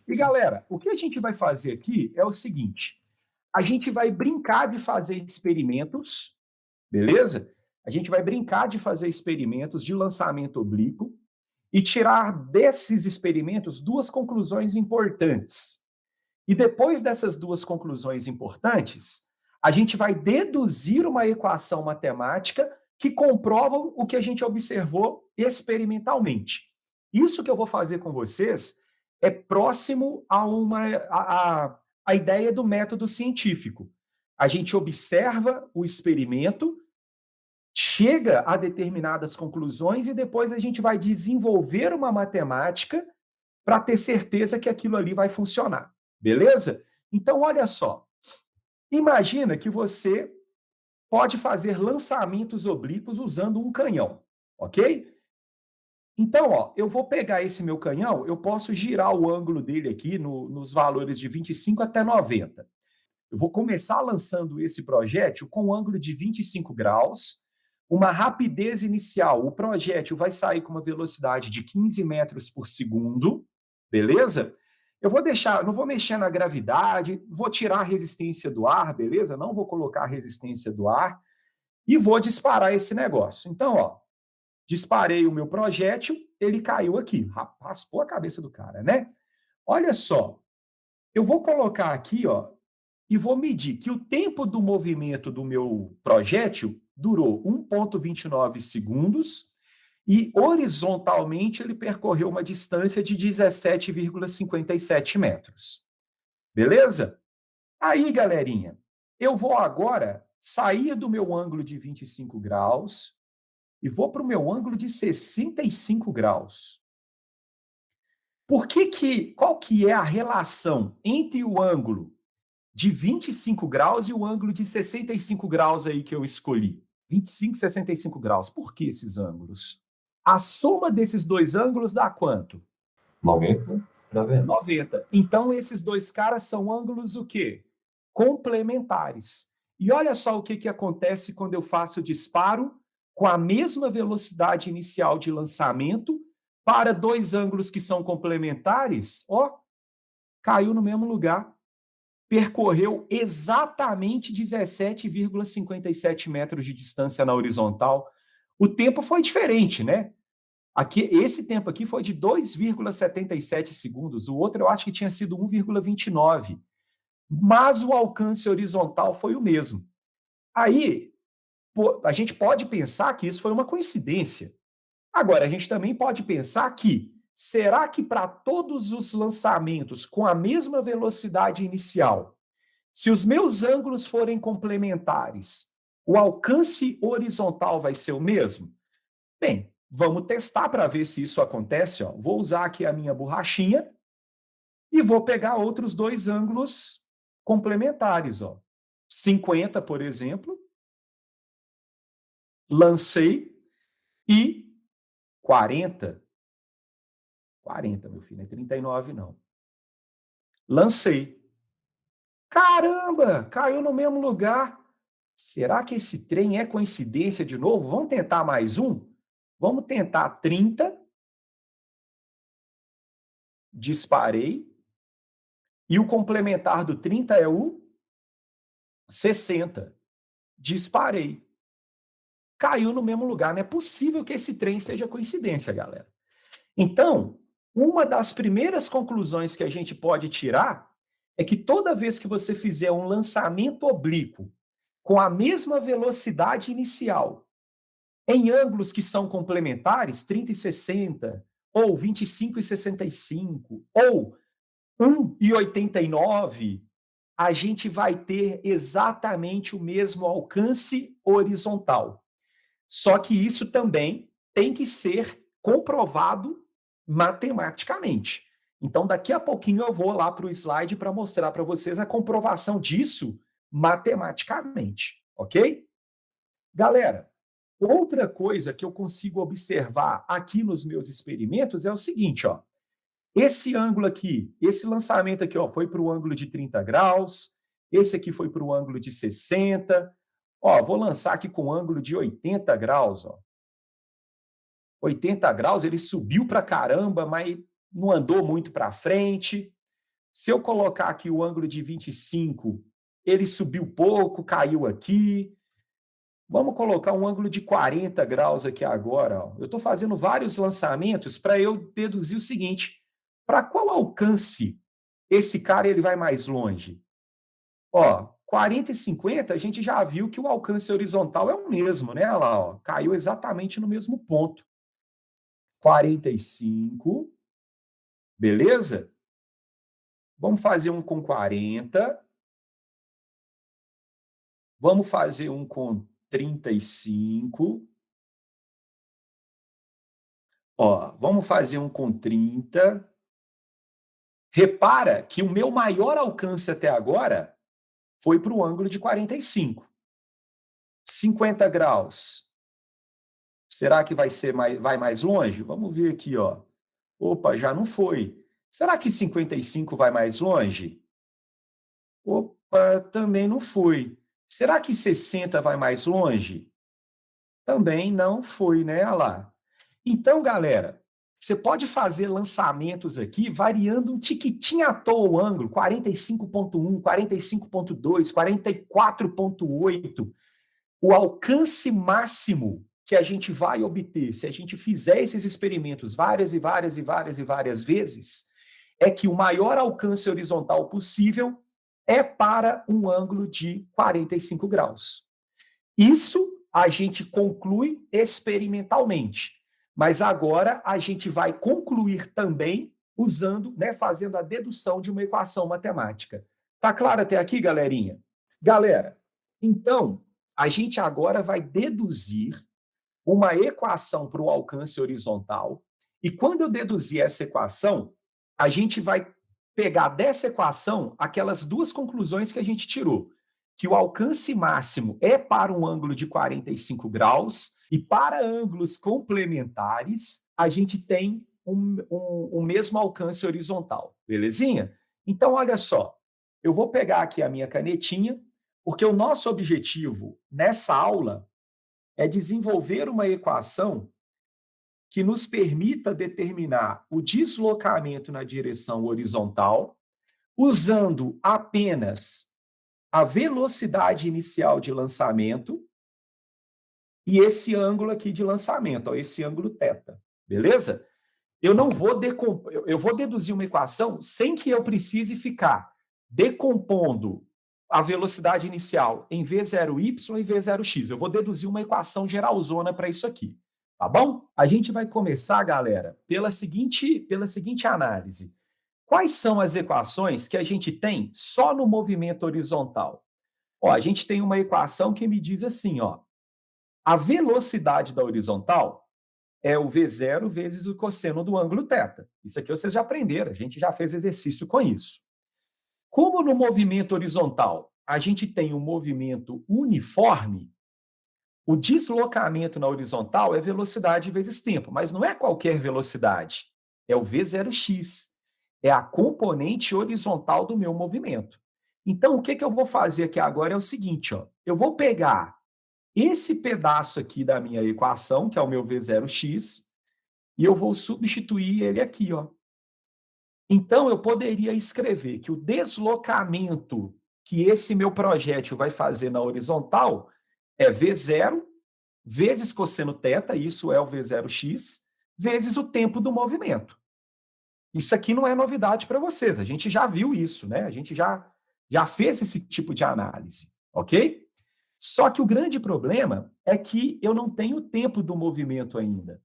E galera, o que a gente vai fazer aqui é o seguinte: a gente vai brincar de fazer experimentos, beleza? A gente vai brincar de fazer experimentos de lançamento oblíquo e tirar desses experimentos duas conclusões importantes. E depois dessas duas conclusões importantes, a gente vai deduzir uma equação matemática que comprova o que a gente observou experimentalmente. Isso que eu vou fazer com vocês é próximo a ideia do método científico. A gente observa o experimento, chega a determinadas conclusões e depois a gente vai desenvolver uma matemática para ter certeza que aquilo ali vai funcionar. Beleza? Então, olha só. Imagina que você pode fazer lançamentos oblíquos usando um canhão, ok? Então, ó, eu vou pegar esse meu canhão, eu posso girar o ângulo dele aqui nos valores de 25 até 90. Eu vou começar lançando esse projétil com um ângulo de 25 graus, uma rapidez inicial. O projétil vai sair com uma velocidade de 15 metros por segundo, beleza? Eu vou deixar, não vou mexer na gravidade, vou tirar a resistência do ar, beleza? Não vou colocar a resistência do ar e vou disparar esse negócio. Então, ó, disparei o meu projétil, ele caiu aqui, raspou a cabeça do cara, né? Olha só, eu vou colocar aqui, ó, e vou medir que o tempo do movimento do meu projétil durou 1,29 segundos e horizontalmente ele percorreu uma distância de 17,57 metros. Beleza? Aí, galerinha, eu vou agora sair do meu ângulo de 25 graus e vou para o meu ângulo de 65 graus. Qual que é a relação entre o ângulo de 25 graus e o ângulo de 65 graus aí que eu escolhi? 25 e 65 graus. Por que esses ângulos? A soma desses dois ângulos dá quanto? 90. 90. Então, esses dois caras são ângulos o quê? Complementares. E olha só o que acontece quando eu faço o disparo com a mesma velocidade inicial de lançamento para dois ângulos que são complementares. Ó, caiu no mesmo lugar. Percorreu exatamente 17,57 metros de distância na horizontal. O tempo foi diferente, né? Aqui, esse tempo aqui foi de 2,77 segundos, o outro eu acho que tinha sido 1,29, mas o alcance horizontal foi o mesmo. Aí, a gente pode pensar que isso foi uma coincidência. Agora, a gente também pode pensar que, será que para todos os lançamentos com a mesma velocidade inicial, se os meus ângulos forem complementares, o alcance horizontal vai ser o mesmo? Bem, vamos testar para ver se isso acontece. Ó. Vou usar aqui a minha borrachinha e vou pegar outros dois ângulos complementares. Ó. 50, por exemplo, lancei e 40. 40, meu filho, não é 39 não. Lancei. Caramba, caiu no mesmo lugar. Será que esse trem é coincidência de novo? Vamos tentar mais um? Vamos tentar 30. Disparei. E o complementar do 30 é o 60. Disparei. Caiu no mesmo lugar. Não é possível que esse trem seja coincidência, galera. Então, uma das primeiras conclusões que a gente pode tirar é que toda vez que você fizer um lançamento oblíquo com a mesma velocidade inicial, em ângulos que são complementares, 30 e 60, ou 25 e 65, ou 1 e 89, a gente vai ter exatamente o mesmo alcance horizontal. Só que isso também tem que ser comprovado matematicamente. Então, daqui a pouquinho eu vou lá para o slide para mostrar para vocês a comprovação disso matematicamente, ok? Galera, outra coisa que eu consigo observar aqui nos meus experimentos é o seguinte, ó. Esse ângulo aqui, esse lançamento aqui, ó, foi para o ângulo de 30 graus, esse aqui foi para o ângulo de 60. Ó, vou lançar aqui com ângulo de 80 graus, ó. 80 graus, ele subiu para caramba, mas não andou muito para frente. Se eu colocar aqui o ângulo de 25, ele subiu pouco, caiu aqui. Vamos colocar um ângulo de 40 graus aqui agora. Ó. Eu estou fazendo vários lançamentos para eu deduzir o seguinte: para qual alcance esse cara ele vai mais longe? Ó, 40 e 50, a gente já viu que o alcance horizontal é o mesmo, né? Olha lá, ó, caiu exatamente no mesmo ponto. 45, beleza? Vamos fazer um com 40. Vamos fazer um com 35. Ó, vamos fazer um com 30. Repara que o meu maior alcance até agora foi para o ângulo de 45. 50 graus. Será que vai mais longe? Vamos ver aqui, ó. Opa, já não foi. Será que 55 vai mais longe? Opa, também não foi. Será que 60 vai mais longe? Também não foi, né? Olha lá. Então, galera, você pode fazer lançamentos aqui variando um tiquitinho à toa o ângulo, 45.1, 45.2, 44.8. O alcance máximo que a gente vai obter se a gente fizer esses experimentos várias e várias e várias e várias vezes é que o maior alcance horizontal possível é para um ângulo de 45 graus. Isso a gente conclui experimentalmente, mas agora a gente vai concluir também usando, né, fazendo a dedução de uma equação matemática. Tá claro até aqui, galerinha? Galera, então, a gente agora vai deduzir uma equação para o alcance horizontal, e quando eu deduzir essa equação, a gente vai pegar dessa equação aquelas duas conclusões que a gente tirou, que o alcance máximo é para um ângulo de 45 graus, e para ângulos complementares, a gente tem o mesmo alcance horizontal, belezinha? Então, olha só, eu vou pegar aqui a minha canetinha, porque o nosso objetivo nessa aula é desenvolver uma equação que nos permita determinar o deslocamento na direção horizontal, usando apenas a velocidade inicial de lançamento e esse ângulo aqui de lançamento, ó, esse ângulo θ, beleza? Eu vou deduzir uma equação sem que eu precise ficar decompondo a velocidade inicial em V0y e V0x. Eu vou deduzir uma equação geralzona para isso aqui, tá bom? A gente vai começar, galera, pela seguinte análise. Quais são as equações que a gente tem só no movimento horizontal? Ó, a gente tem uma equação que me diz assim, ó, a velocidade da horizontal é o V0 vezes o cosseno do ângulo θ. Isso aqui vocês já aprenderam, a gente já fez exercício com isso. Como no movimento horizontal a gente tem um movimento uniforme, o deslocamento na horizontal é velocidade vezes tempo, mas não é qualquer velocidade, é o V0x, é a componente horizontal do meu movimento. Então, o que eu vou fazer aqui agora é o seguinte, ó, eu vou pegar esse pedaço aqui da minha equação, que é o meu V0x, e eu vou substituir ele aqui, ó. Então, eu poderia escrever que o deslocamento que esse meu projétil vai fazer na horizontal é V0 vezes cosseno θ, isso é o V0x, vezes o tempo do movimento. Isso aqui não é novidade para vocês, a gente já viu isso, né? A gente já fez esse tipo de análise, ok? Só que o grande problema é que eu não tenho o tempo do movimento ainda.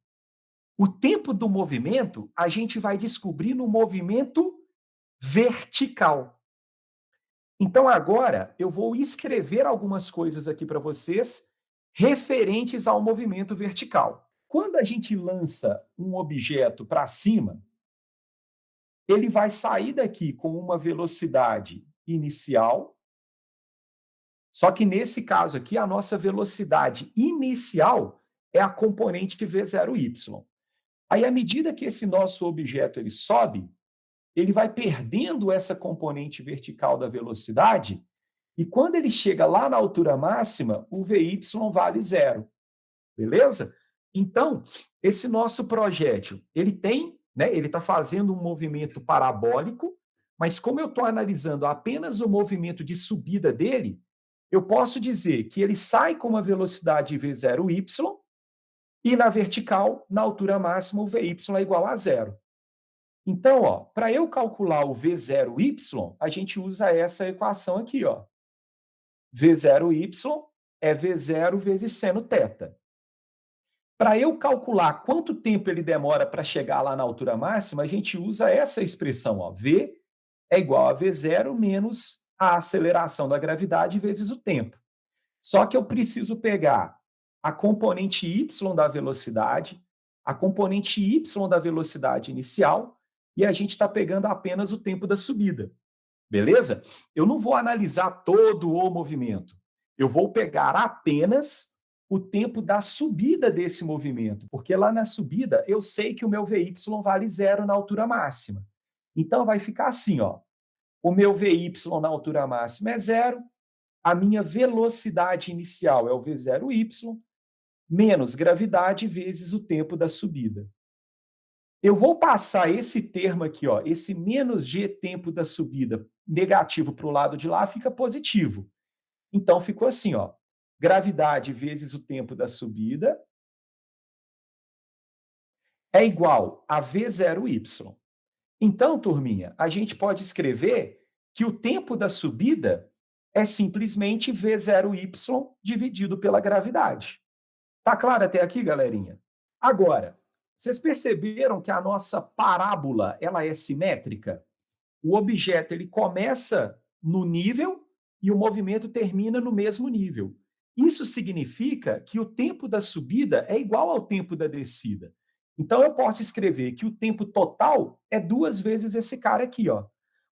O tempo do movimento a gente vai descobrir no movimento vertical. Então, agora, eu vou escrever algumas coisas aqui para vocês referentes ao movimento vertical. Quando a gente lança um objeto para cima, ele vai sair daqui com uma velocidade inicial, só que nesse caso aqui, a nossa velocidade inicial é a componente V0y. Aí, à medida que esse nosso objeto ele sobe, ele vai perdendo essa componente vertical da velocidade, e quando ele chega lá na altura máxima, o Vy vale 0. Beleza? Então, esse nosso projétil, ele tem, né, ele está fazendo um movimento parabólico, Mas como eu estou analisando apenas o movimento de subida dele, eu posso dizer que ele sai com uma velocidade v0y e na vertical, na altura máxima, o vy é igual a zero. Então, para eu calcular o v0y, a gente usa essa equação aqui, ó. v0y é v0 vezes seno θ. Para eu calcular quanto tempo ele demora para chegar lá na altura máxima, a gente usa essa expressão, ó, v é igual a v0 menos a aceleração da gravidade vezes o tempo. Só que eu preciso pegar a componente y da velocidade, a componente y da velocidade inicial, e a gente está pegando apenas o tempo da subida. Beleza? Eu não vou analisar todo o movimento. Eu vou pegar apenas o tempo da subida desse movimento, porque lá na subida eu sei que o meu vy vale zero na altura máxima. Então vai ficar assim, ó. O meu vy na altura máxima é zero, a minha velocidade inicial é o v0y, menos gravidade vezes o tempo da subida. Eu vou passar esse termo aqui, ó, esse menos g tempo da subida negativo para o lado de lá fica positivo. Então ficou assim, ó, gravidade vezes o tempo da subida é igual a v0y. Então, turminha, a gente pode escrever que o tempo da subida é simplesmente v0y dividido pela gravidade. Tá claro até aqui, galerinha? Agora, vocês perceberam que a nossa parábola ela é simétrica? O objeto ele começa no nível e o movimento termina no mesmo nível. Isso significa que o tempo da subida é igual ao tempo da descida. Então, eu posso escrever que o tempo total é 2 vezes esse cara aqui, ó.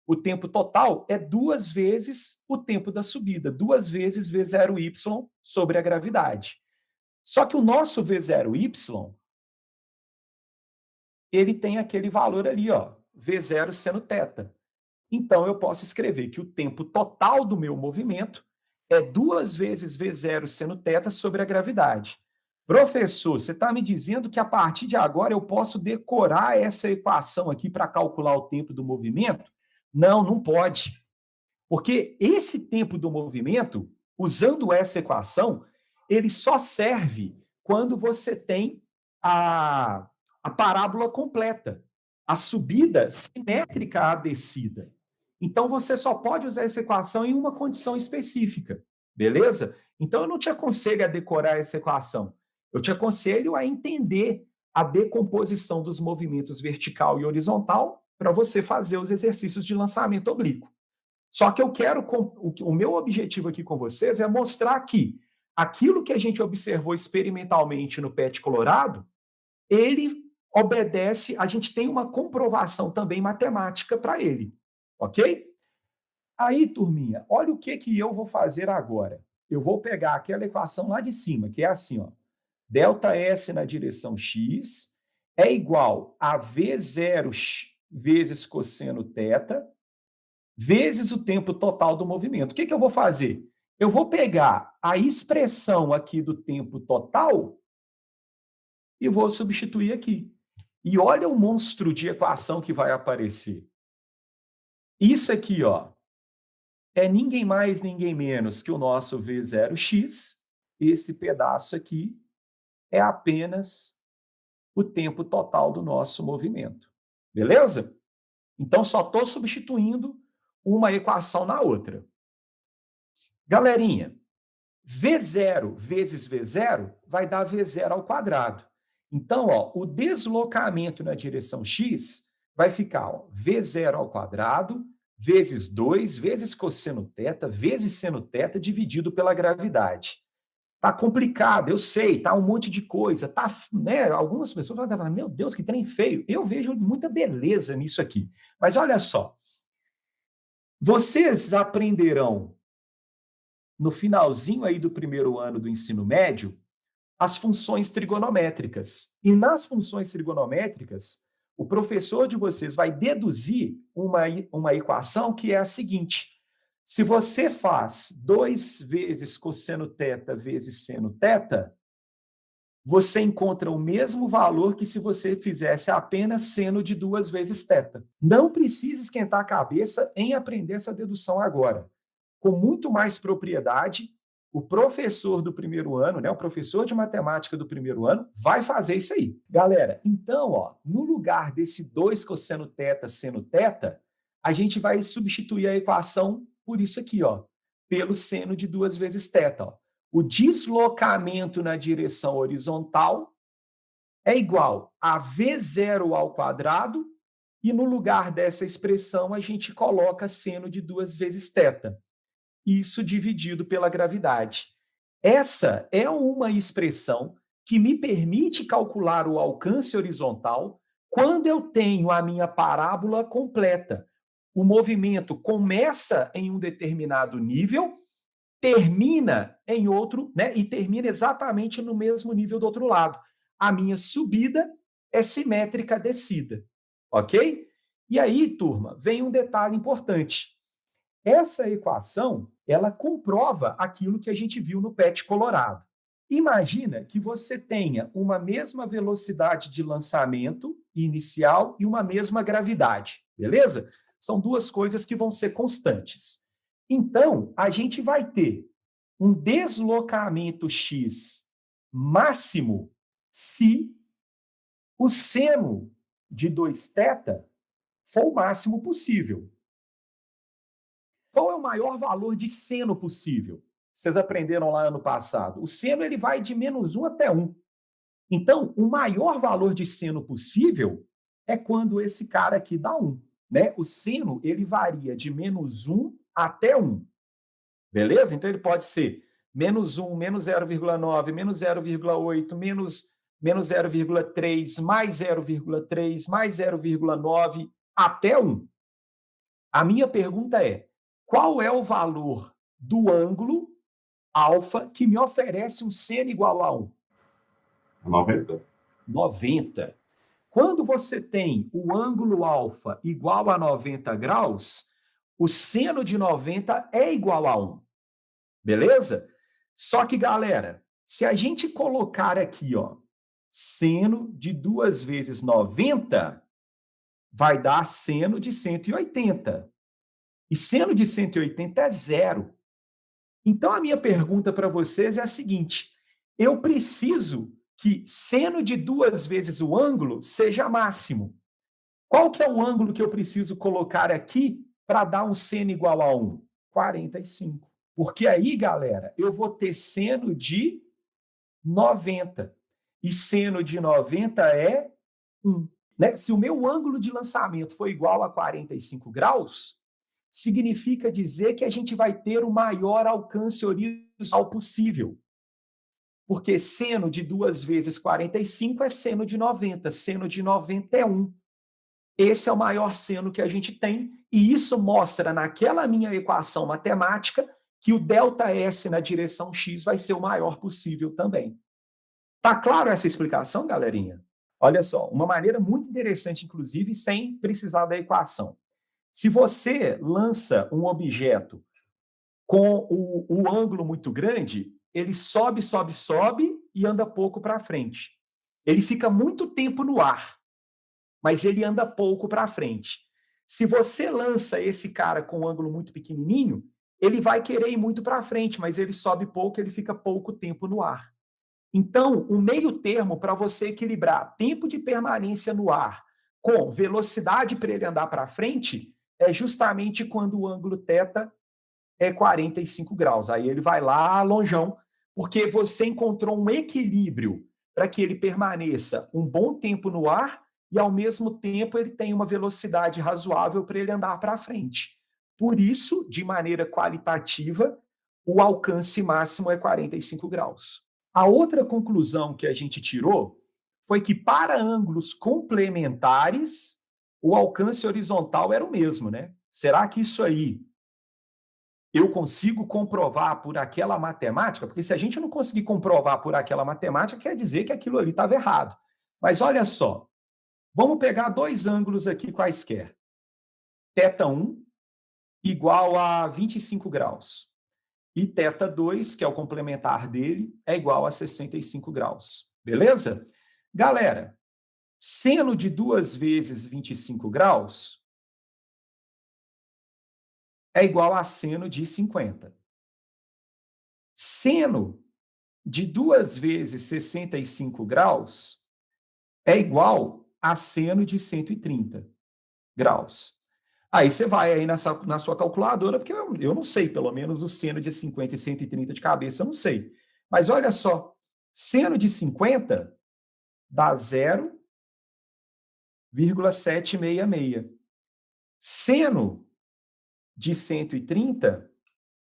O tempo total é 2 vezes o tempo da subida, 2 vezes v0y sobre a gravidade. Só que o nosso v0y, ele tem aquele valor ali, ó, v0 seno θ. Então, eu posso escrever que o tempo total do meu movimento é 2 vezes v0 seno θ sobre a gravidade. Professor, você está me dizendo que a partir de agora eu posso decorar essa equação aqui para calcular o tempo do movimento? Não, não pode. Porque esse tempo do movimento, usando essa equação, ele só serve quando você tem a parábola completa, a subida simétrica à descida. Então, você só pode usar essa equação em uma condição específica, beleza? Então, eu não te aconselho a decorar essa equação. Eu te aconselho a entender a decomposição dos movimentos vertical e horizontal para você fazer os exercícios de lançamento oblíquo. Só que eu quero, o meu objetivo aqui com vocês é mostrar que aquilo que a gente observou experimentalmente no PET Colorado, ele obedece, a gente tem uma comprovação também matemática para ele, ok? Aí, turminha, olha o que eu vou fazer agora. Eu vou pegar aquela equação lá de cima, que é assim, ó, ΔS na direção x é igual a V0 vezes cosseno θ vezes o tempo total do movimento. O que eu vou fazer? Eu vou pegar a expressão aqui do tempo total e vou substituir aqui. E olha o monstro de equação que vai aparecer. Isso aqui, ó, é ninguém mais, ninguém menos que o nosso V0x. Esse pedaço aqui é apenas o tempo total do nosso movimento. Beleza? Então, só estou substituindo uma equação na outra. Galerinha, V0 vezes V0 vai dar V0 ao quadrado. Então, ó, o deslocamento na direção x vai ficar ó, V0 ao quadrado vezes 2 vezes cosseno θ vezes seno θ dividido pela gravidade. Tá complicado, eu sei, tá um monte de coisa, tá, né? Algumas pessoas vão falar, meu Deus, que trem feio. Eu vejo muita beleza nisso aqui. Mas olha só, vocês aprenderão no finalzinho aí do primeiro ano do ensino médio as funções trigonométricas. E nas funções trigonométricas, o professor de vocês vai deduzir uma equação que é a seguinte: se você faz 2 vezes cosseno θ vezes seno θ, você encontra o mesmo valor que se você fizesse apenas seno de 2 vezes θ. Não precisa esquentar a cabeça em aprender essa dedução agora. Com muito mais propriedade, o professor do primeiro ano, né, o professor de matemática do primeiro ano, vai fazer isso aí. Galera, então, ó, no lugar desse 2 cosseno θ seno θ, a gente vai substituir a equação por isso aqui, ó, pelo seno de 2 vezes θ. Ó. O deslocamento na direção horizontal é igual a V0 ao quadrado, e no lugar dessa expressão a gente coloca seno de 2 vezes θ. Isso dividido pela gravidade. Essa é uma expressão que me permite calcular o alcance horizontal quando eu tenho a minha parábola completa. O movimento começa em um determinado nível, termina em outro, né? E termina exatamente no mesmo nível do outro lado. A minha subida é simétrica à descida, ok? E aí, turma, vem um detalhe importante. Essa equação, ela comprova aquilo que a gente viu no PET colorado. Imagina que você tenha uma mesma velocidade de lançamento inicial e uma mesma gravidade, beleza? São duas coisas que vão ser constantes. Então, a gente vai ter um deslocamento x máximo se o seno de 2θ for o máximo possível. Qual é o maior valor de seno possível? Vocês aprenderam lá ano passado. O seno ele vai de -1 até 1. Então, o maior valor de seno possível é quando esse cara aqui dá 1. Né? O seno ele varia de -1 até 1. Beleza? Então, ele pode ser -1, menos 0,9, menos 0,8, menos 0,3, mais 0,3, mais 0,9, até 1. A minha pergunta é, qual é o valor do ângulo alfa que me oferece um seno igual a 1? 90. 90. Quando você tem o ângulo alfa igual a 90 graus, o seno de 90 é igual a 1. Beleza? Só que, galera, se a gente colocar aqui, ó, seno de 2 vezes 90, vai dar seno de 180. E seno de 180 é zero. Então, a minha pergunta para vocês é a seguinte: eu preciso que seno de 2 vezes o ângulo seja máximo. Qual que é o ângulo que eu preciso colocar aqui para dar um seno igual a 1? 45. Porque aí, galera, eu vou ter seno de 90. E seno de 90 é 1. Né? Se o meu ângulo de lançamento for igual a 45 graus, significa dizer que a gente vai ter o maior alcance horizontal possível. Porque seno de 2 vezes 45 é seno de 90. Seno de 90 é 1. Esse é o maior seno que a gente tem, e isso mostra naquela minha equação matemática que o ΔS na direção x vai ser o maior possível também. Tá claro essa explicação, galerinha? Olha só, uma maneira muito interessante, inclusive, sem precisar da equação. Se você lança um objeto com o ângulo muito grande, ele sobe, sobe, sobe e anda pouco para frente. Ele fica muito tempo no ar, mas ele anda pouco para frente. Se você lança esse cara com um ângulo muito pequenininho, ele vai querer ir muito para frente, mas ele sobe pouco, ele fica pouco tempo no ar. Então, o meio termo para você equilibrar tempo de permanência no ar com velocidade para ele andar para frente é justamente quando o ângulo θ é 45 graus. Aí ele vai lá longeão, porque você encontrou um equilíbrio para que ele permaneça um bom tempo no ar e, ao mesmo tempo, ele tem uma velocidade razoável para ele andar para frente. Por isso, de maneira qualitativa, o alcance máximo é 45 graus. A outra conclusão que a gente tirou foi que, para ângulos complementares, o alcance horizontal era o mesmo, né? Será que isso aí eu consigo comprovar por aquela matemática? Porque se a gente não conseguir comprovar por aquela matemática, quer dizer que aquilo ali estava errado. Mas olha só, vamos pegar dois ângulos aqui quaisquer. θ1 igual a 25 graus. E θ2, que é o complementar dele, é igual a 65 graus. Beleza? Galera, seno de 2 vezes 25 graus é igual a seno de 50. Seno de 2 vezes 65 graus é igual a seno de 130 graus. Aí você vai aí na sua calculadora, porque eu não sei, pelo menos o seno de 50 e 130 de cabeça, eu não sei. Mas olha só, seno de 50 dá 0,766. Seno de 130,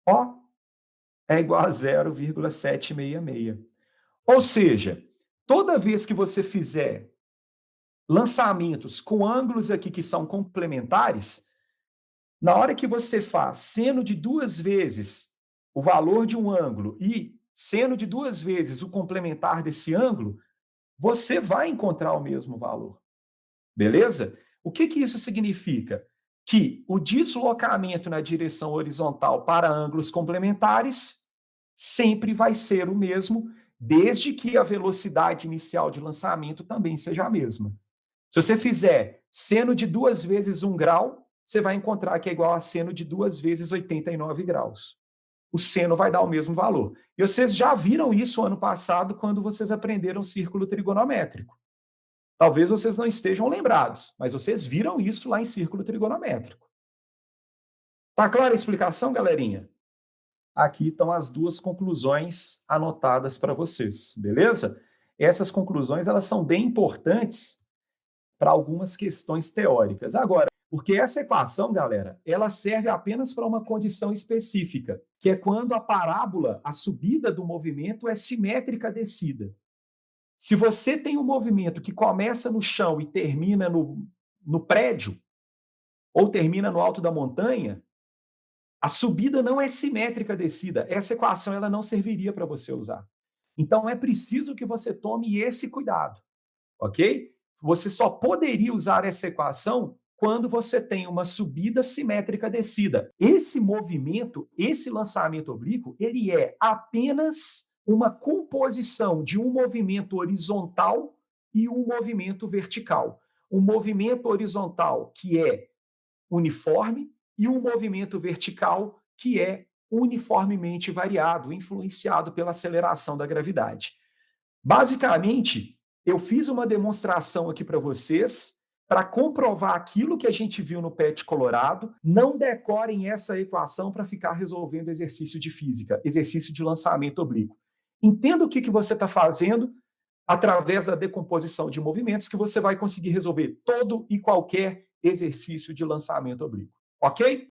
ó, é igual a 0,766. Ou seja, toda vez que você fizer lançamentos com ângulos aqui que são complementares, na hora que você faz seno de 2 vezes o valor de um ângulo e seno de 2 vezes o complementar desse ângulo, você vai encontrar o mesmo valor. Beleza? O que isso significa? Que o deslocamento na direção horizontal para ângulos complementares sempre vai ser o mesmo, desde que a velocidade inicial de lançamento também seja a mesma. Se você fizer seno de 2 vezes 1 grau, você vai encontrar que é igual a seno de 2 vezes 89 graus. O seno vai dar o mesmo valor. E vocês já viram isso ano passado, quando vocês aprenderam círculo trigonométrico. Talvez vocês não estejam lembrados, mas vocês viram isso lá em círculo trigonométrico. Tá clara a explicação, galerinha? Aqui estão as 2 conclusões anotadas para vocês, beleza? Essas conclusões, elas são bem importantes para algumas questões teóricas. Agora, porque essa equação, galera, ela serve apenas para uma condição específica, que é quando a parábola, a subida do movimento, é simétrica à descida. Se você tem um movimento que começa no chão e termina no prédio, ou termina no alto da montanha, a subida não é simétrica à descida. Essa equação ela não serviria para você usar. Então, é preciso que você tome esse cuidado, ok? Você só poderia usar essa equação quando você tem uma subida simétrica à descida. Esse movimento, esse lançamento oblíquo, ele é apenas uma composição de um movimento horizontal e um movimento vertical. Um movimento horizontal que é uniforme e um movimento vertical que é uniformemente variado, influenciado pela aceleração da gravidade. Basicamente, eu fiz uma demonstração aqui para vocês para comprovar aquilo que a gente viu no PET Colorado. Não decorem essa equação para ficar resolvendo exercício de física, exercício de lançamento oblíquo. Entenda o que você está fazendo através da decomposição de movimentos que você vai conseguir resolver todo e qualquer exercício de lançamento oblíquo. Ok?